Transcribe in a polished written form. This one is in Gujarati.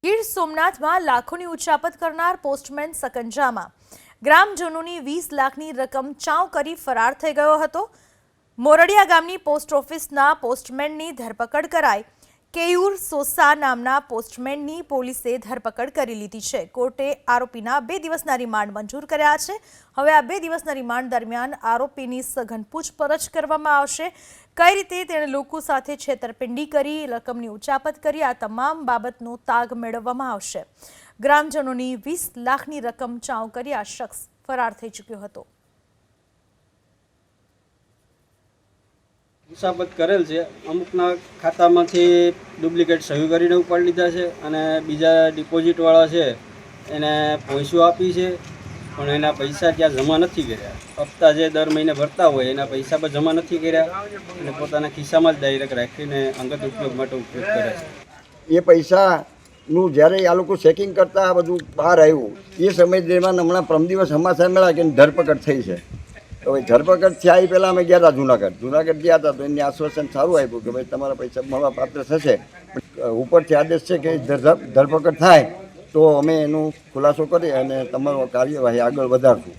ગીર સોમનાથમાં લાખોની ઉચાપત કરનાર પોસ્ટમેન સકંજામાં ગ્રામજનોની 20 લાખની રકમ ચાઉ કરી ફરાર થઈ ગયો હતો। મોરડિયા ગામની પોસ્ટ ઓફિસના પોસ્ટમેનની ધરપકડ કરાઈ। કેયુર સોસા નામના પોસ્ટમેનની પોલીસે ધરપકડ કરી લીધી છે। કોર્ટે આરોપીના 2 દિવસના રિમાન્ડ મંજૂર કર્યા છે। હવે આ 2 દિવસના રિમાન્ડ દરમિયાન આરોપીની સઘન પૂછપરછ કરવામાં આવશે। કઈ રીતે તેણે લોકો સાથે છેતરપિંડી કરી, રકમની ઉચાપત કરી, આ તમામ બાબતનો તાગ મેળવવામાં આવશે। ગ્રામજનોની 20 લાખની રકમ ચાઉ કરી આ શખ્સ ફરાર થઈ ચૂક્યો હતો। ઉચાપત કરેલ છે। અમુકના ખાતામાંથી ડુપ્લિકેટ સહી કરીને ઉપાડી લીધા છે અને બીજા ડિપોઝિટવાળા છે એને પૈસો આપી છે પણ એના પૈસા ત્યાં જમા નથી કર્યા। હપ્તા જે દર મહિને ભરતા હોય એના પૈસા પણ જમા નથી કર્યા અને પોતાના ખિસ્સામાં જ ડાયરેક્ટ રાખીને અંગત ઉપયોગ માટે ઉપયોગ કરે છે। એ પૈસાનું જ્યારે આ લોકો ચેકિંગ કરતા આ બધું બહાર આવ્યું એ સમય દરમિયાન હમણાં પ્રમ દિવસ સમાચાર મળ્યા કે ધરપકડ થઈ છે। તો ભાઈ ધરપકડ થયા એ પહેલાં અમે ગયા હતા જુનાગઢ ગયા હતા તો એની આશ્વાસન સારું આપ્યું કે ભાઈ તમારા પૈસા મળવા પાત્ર થશે। ઉપરથી આદેશ છે કે ધરપકડ થાય તો અમે એનો ખુલાસો કરી અને તમારો કાર્યવાહી આગળ વધારશું।